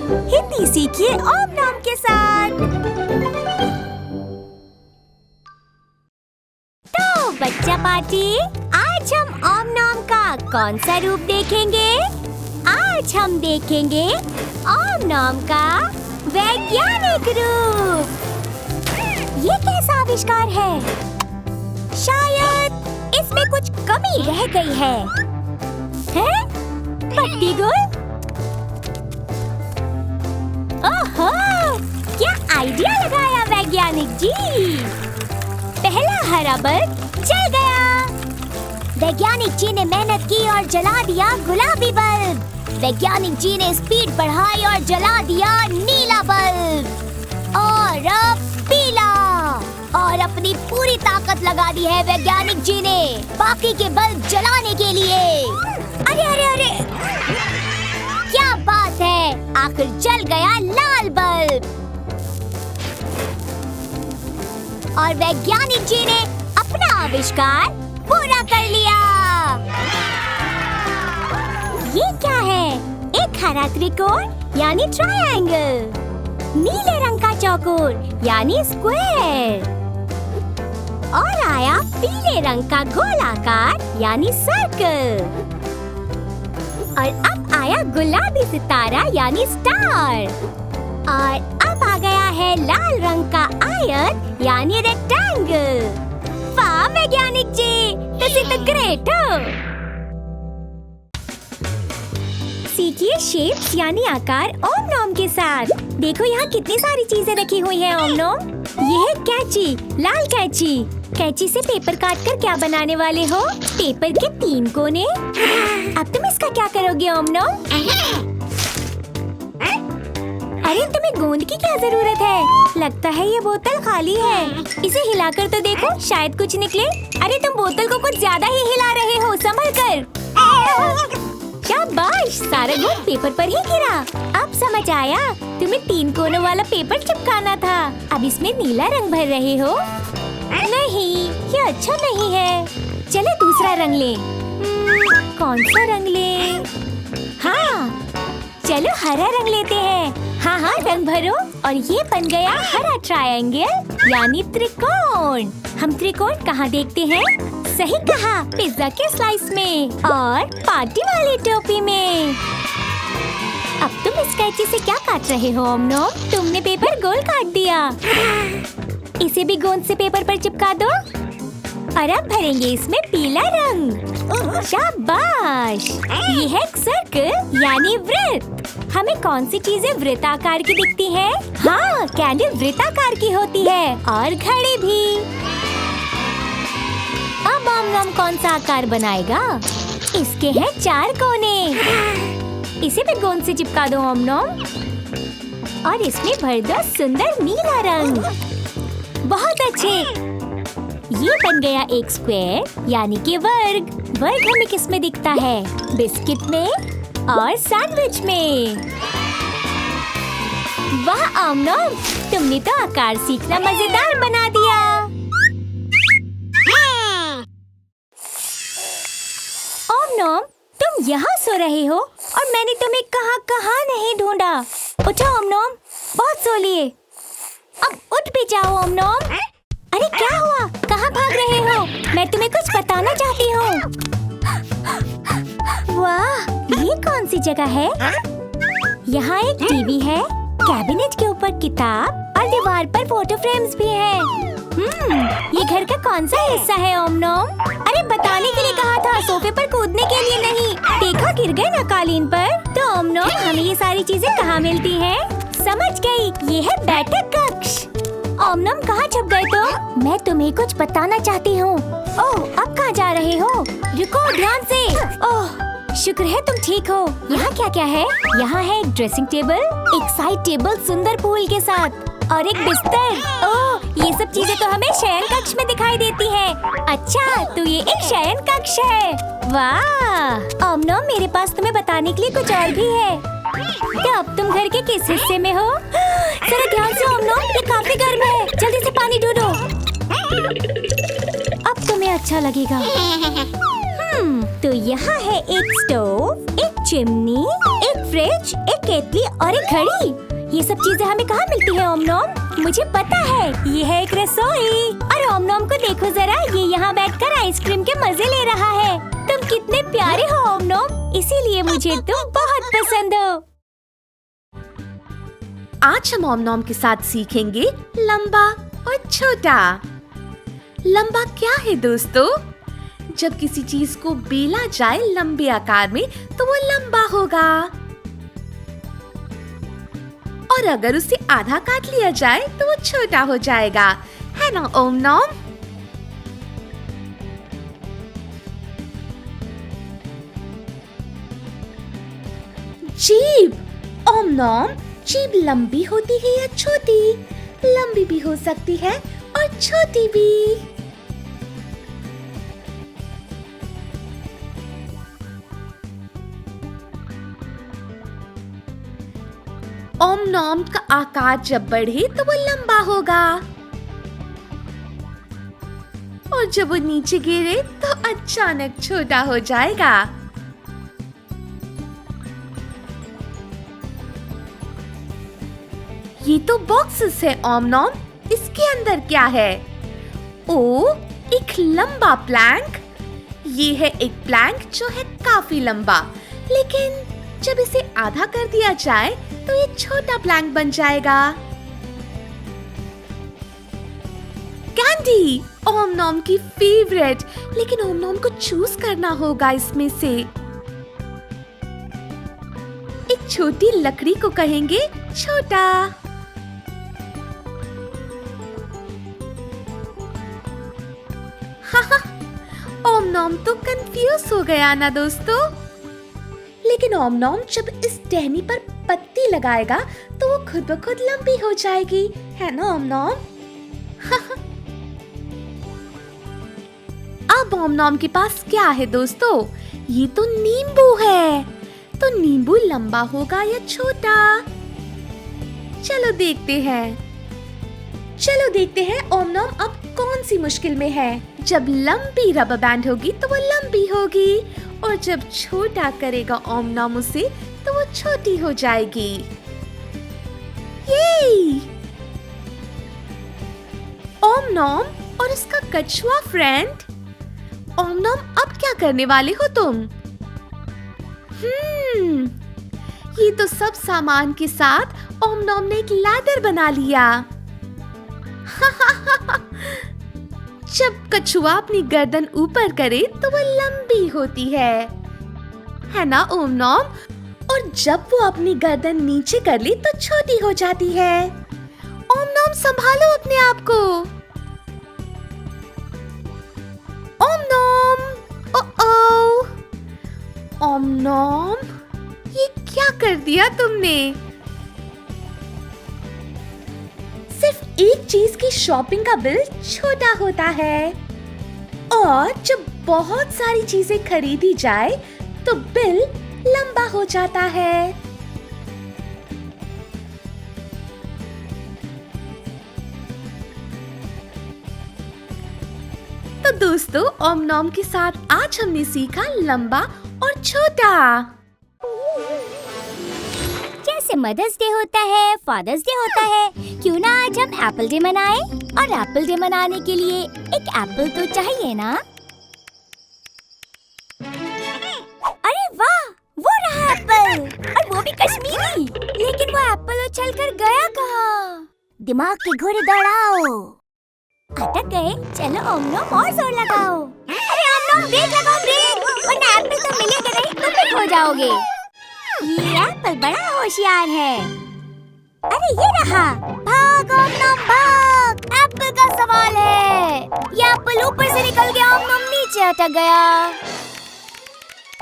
हिंदी सीखिए ओम नाम के साथ। तो बच्चा पार्टी, आज हम ओम नाम का कौन सा रूप देखेंगे? आज हम देखेंगे ओम नाम का वैज्ञानिक रूप। ये कैसा आविष्कार है? शायद इसमें कुछ कमी रह गई है। हैं? पट्टी गोल? ओहो! क्या आइडिया लगाया वैज्ञानिक जी! पहला हरा बल्ब जल गया। वैज्ञानिक जी ने मेहनत की और जला दिया गुलाबी बल्ब। वैज्ञानिक जी ने स्पीड बढ़ाई और जला दिया नीला बल्ब। और अब पीला। और अपनी पूरी ताकत लगा दी है वैज्ञानिक जी ने बाकी के बल्ब जलाने के लिए। अरे अरे अरे! क्या बात है! आखिर जल गया लाल बल्ब। और वैज्ञानिक जी ने अपना आविष्कार पूरा कर लिया। ये क्या है? एक हरा त्रिकोण यानी ट्रायंगल, नीले रंग का चौकोर यानी स्क्वायर, और आया पीले रंग का गोलाकार यानी सर्कल, और अब आया गुलाबी सितारा यानी स्टार, और अब आ गया है लाल रंग का आयत यानी रेक्टेंगल। वाह वैज्ञानिक जी, तुसी तो ग्रेट हो। सीखिए शेप्स यानी आकार ओम नोम के साथ। देखो यहाँ कितनी सारी चीजें रखी हुई है ओम नोम। ये है कैंची, लाल कैंची। कैंची से पेपर काटकर क्या बनाने वाले हो? पेपर के 3 कोने। अब तुम इसका क्या करोगे ओम नोम? अरे तुम्हें गोंद की क्या जरूरत है? लगता है ये बोतल खाली है। इसे हिलाकर तो देखो, शायद कुछ निकले। अरे तुम बोतल को कुछ ज्यादा ही हिला रहे हो, संभल कर। शाबाश, सारा गोंद पेपर पर ही गिरा। अब समझ आया, तुम्हें 3 कोनों वाला पेपर चिपकाना था। अब इसमें नीला रंग भर रहे हो। नहीं, ये अच्छा नहीं है। चलो दूसरा रंग ले। कौन सा रंग ले? हाँ, चलो हरा रंग लेते हैं। हाँ हाँ, रंग भरो। और ये बन गया हरा ट्रायंगल यानी त्रिकोण। हम त्रिकोण कहाँ देखते हैं? सही कहा, पिज्जा के स्लाइस में और पार्टी वाली टोपी में। अब तुम इस कैंची से क्या काट रहे हो ओम नोम? तुमने पेपर गोल काट दिया। इसे भी गोंद से पेपर पर चिपका दो। और अब भरेंगे इसमें पीला रंग। शाबाश! ये है एक सर्कल यानी वृत्त। हमें कौन सी चीजें वृत्ताकार की दिखती है? हाँ, कैंडल वृत्ताकार की होती है और घड़ी भी। अब ओम नोम कौन सा आकार बनाएगा? इसके हैं 4 कोने। इसे भी गोंद से चिपका दो ओम नोम। और इसमें भर दो सुंदर नीला रंग। बहुत अच्छे। ये बन गया एक स्क्वायर यानी कि वर्ग। वर्ग हमें किस में दिखता है? बिस्किट में और सैंडविच में। वाह ओम नोम, तुमने तो आकार सीखना मजेदार बना दिया। ओम नोम, तुम यहाँ सो रहे हो और मैंने तुम्हें कहाँ नहीं ढूंढा। उठो ओम नोम, बहुत सो लिए। अब उठ भी जाओ ओम नोम। अरे क्या हुआ? कहाँ भाग रहे हो? मैं तुम्हें कुछ बताना चाहती हूँ। वाह, ये कौन सी जगह है? यहाँ एक टीवी है, कैबिनेट के ऊपर किताब और दीवार पर फोटो फ्रेम्स भी हैं। ये घर का कौन सा हिस्सा है ओम नोम? अरे बताने के लिए कहा था, सोफे पर कूदने के लिए नहीं। देखा, गिर गए ना कालीन पर। तो ओम नोम, हमें ये सारी चीजें कहाँ मिलती हैं? समझ गई, ये है बैठक कक्ष। ओम नोम, कहाँ छुप गए तुम? मैं तुम्हें कुछ बताना चाहती हूँ। ओह, अब कहाँ जा रहे हो? रुको, ध्यान से। ओह, शुक्र है तुम ठीक हो। यहाँ क्या क्या है? यहाँ है एक ड्रेसिंग टेबल, एक साइड टेबल सुंदर फूल के साथ और एक बिस्तर। ओह, ये सब चीजें तो हमें शयन कक्ष में दिखाई देती है। अच्छा, तो ये एक शयन कक्ष है। वाह ओम नोम, मेरे पास तुम्हें बताने के लिए कुछ और भी है। तो अब तुम घर के किस हिस्से में हो? जरा ध्यान से ओम नोम, ये काफी गर्म है। जल्दी से पानी ढूंढो। अब तुम्हें अच्छा लगेगा। तो यहाँ है एक स्टोव, एक चिमनी, एक फ्रिज, एक केतली और एक घड़ी। ये सब चीजें हमें कहाँ मिलती है ओम नॉम? मुझे पता है, ये है एक रसोई। और ओम नॉम को देखो जरा, ये यहाँ बैठकर आइसक्रीम के मजे ले रहा है। तुम कितने प्यारे हो ओम नॉम, इसीलिए मुझे तुम बहुत पसंद हो। आज हम ओम नॉम के साथ सीखेंगे लंबा और छोटा। लंबा क्या है दोस्तों? जब किसी चीज को बेला जाए लंबे आकार में तो वो लंबा होगा, और अगर उसे आधा काट लिया जाए तो वो छोटा हो जाएगा, है ना ओम नॉम? जीभ। ओम नॉम, जीभ लंबी होती है या छोटी? लंबी भी हो सकती है और छोटी भी। ओम नॉम का आकार जब बढ़े तो वो लंबा होगा, और जब वो नीचे गिरे तो अचानक छोटा हो जाएगा। ये तो बॉक्सेस है ओम नॉम, इसके अंदर क्या है? ओ, एक लंबा प्लैंक। ये है एक प्लैंक जो है काफी लंबा, लेकिन जब इसे आधा कर दिया जाए तो ये छोटा प्लैंक बन जाएगा। कैंडी, ओम नॉम की फेवरेट, लेकिन ओम नॉम को चूज करना होगा इसमें से। एक छोटी लकड़ी को कहेंगे छोटा। ओम नॉम तो कंफ्यूज हो गया ना दोस्तों। लेकिन ओम नॉम जब इस टहनी पर पत्ती लगाएगा तो वो खुद ब खुद लंबी हो जाएगी, है ना ओम नॉम? अब ओम नॉम के पास क्या है दोस्तों? ये तो नींबू है। तो नींबू लंबा होगा या छोटा? चलो देखते हैं ओम नॉम अब कौन सी मुश्किल में है। जब लंबी रबर बैंड होगी तो वो लंबी होगी, और जब छोटा करेगा ओम नॉम उसे तो वो छोटी हो जाएगी। ये ओम नॉम और उसका कछुआ फ्रेंड। ओम नॉम अब क्या करने वाले हो तुम? ये तो सब सामान के साथ ओम नॉम ने एक लैडर बना लिया। जब कछुआ अपनी गर्दन ऊपर करे तो वो लंबी होती है ना ओम नॉम? और जब वो अपनी गर्दन नीचे कर ले तो छोटी हो जाती है। ओम नॉम संभालो अपने आप को। ओम नॉम, ओ ओम नॉम, ये क्या कर दिया तुमने? सिर्फ एक चीज की शॉपिंग का बिल छोटा होता है, और जब बहुत सारी चीजें खरीदी जाए तो बिल लंबा हो जाता है। तो दोस्तों, ओम नॉम के साथ आज हमने सीखा लंबा और छोटा। जैसे मदर्स डे होता है, फादर्स डे होता है, क्यों ना आज हम एप्पल डे मनाएं? और एप्पल डे मनाने के लिए एक एप्पल तो चाहिए ना? अरे वाह, वो रहा एप्पल, और वो भी कश्मीरी। लेकिन वो एप्पल उछलकर गया कहाँ? दिमाग के घोड़े दौड़ाओ। अटक गए, चलो ओम नॉम और जोर लगाओ। अरे ओम नॉम, ब्रेक लगाओ, ब्रेक, वरना एप्पल तो मिलेगा नहीं, तुम भी खो जाओगे। ये एप्पल बड़ा होशियार है। अरे ये रहा, भाग ओम नॉम भाग, एप्पल का सवाल है। ये एप्पल ऊपर से निकल गया, ओम नॉम नीचे अटक गया।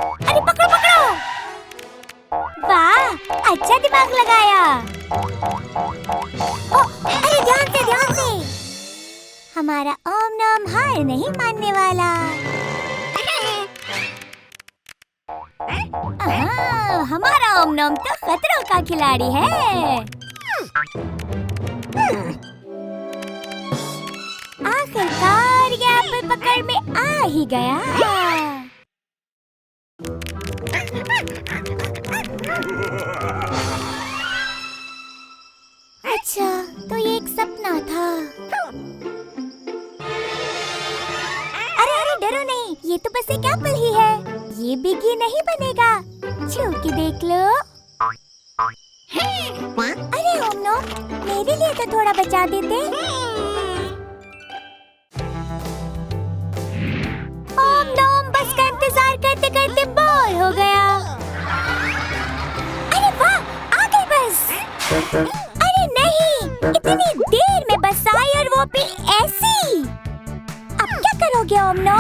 अरे पकड़ो पकड़ो, वाह अच्छा दिमाग लगाया। ओ, अरे ध्यान से, हमारा ओम नॉम हार नहीं मानने वाला। हमारा ओम नॉम तो खतरों का खिलाड़ी है। आखिरकार ये एप्पल पकड़ में आ ही गया। अच्छा, तो ये एक सपना था। अरे अरे डरो नहीं, ये तो बस एक एप्पल ही है। ये बिगी नहीं बनेगा। छू के देख लो। अरे ओमनो, मेरे लिए तो थोड़ा बचा देते। ओमनो, बस का इंतजार करते करते बोर हो गया। अरे वाह, आ गई बस। अरे नहीं, इतनी देर में बस आई और वो भी ऐसी। अब क्या करोगे ओमनो?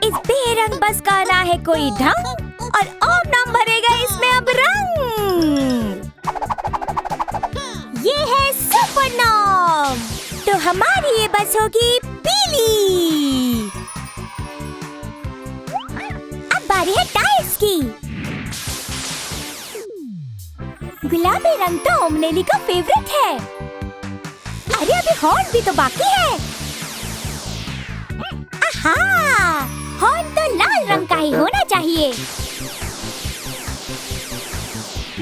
इस बेरंग बस का ना है कोई ढंग और ओमनम भरेगा इसमें अब रंग। ये है सुपरनॉम, तो हमारी ये बस होगी पीली। अब बारी है टायर्स की। गुलाबी रंग तो ओमनेली का फेवरेट है। अरे अभी हॉर्न भी तो बाकी है। आहा, हॉर्न तो लाल रंग का ही होना चाहिए।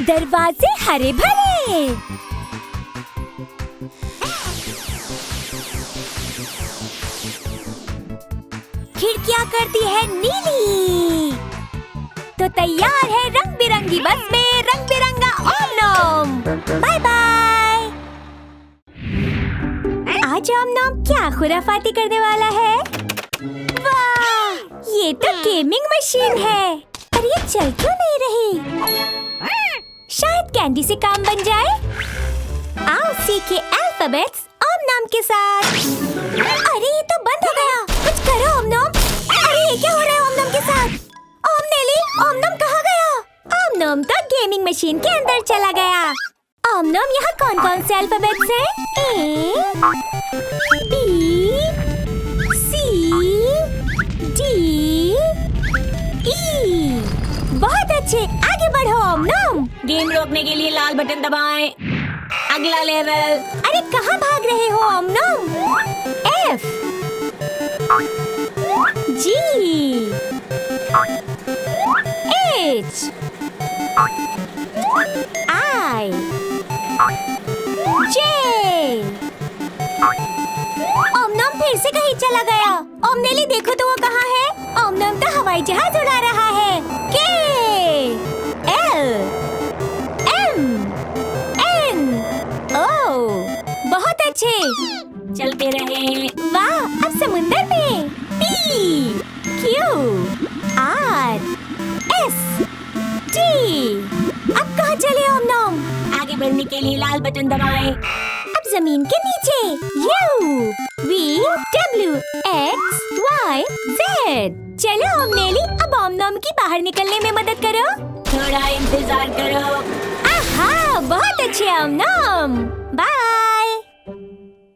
दरवाजे हरे भरे। खिड़कियां करती है नीली। तो तैयार है रंग बिरंगी बस में रंग बिरंगा ओमनम। Bye bye. आज ओमनम क्या खुराफाती करने वाला है? वाह, ये तो गेमिंग मशीन है। पर ये चल क्यों नहीं रही? शायद कैंडी से काम बन जाए। आओ सीखे अल्फाबेट्स ओमनम के साथ। अरे ये तो बंद हो गया। कुछ करो ओमनम। अरे ये क्या हो रहा है ओमनम के साथ? ओमनेली, ओमनम कहाँ गया? ओमनम तो गेमिंग मशीन के अंदर चला गया। ओमनम, यहाँ कौन कौन से अल्फाबेट्स हैं? ए, बी, सी, डी, ई। बहुत अच्छे, आगे बढ़ो ओमनम। गेम रोकने के लिए लाल बटन दबाएं। अगला लेवल। अरे कहाँ भाग रहे हो ओमनम? F, G, H, I, J। ओमनम फिर से कहीं चला गया। ओमनेली देखो तो वो कहाँ है? ओमनम तो हवाई जहाज उड़ा रहा है। K, L, M, N, O। बहुत अच्छे, चलते रहे। वाह, अब समुंदर में। P, Q, R, S, T। अब कहाँ चले ओमनम? आगे बढ़ने के लिए लाल बटन दबाएं। अब जमीन के नीचे। U, V, W, X, Y, Z। चलो ओमनेली, अब ओमनम की बाहर निकलने में मदद करो। थोड़ा इंतजार करो। आहा, बहुत अच्छे ओमनम। बाय।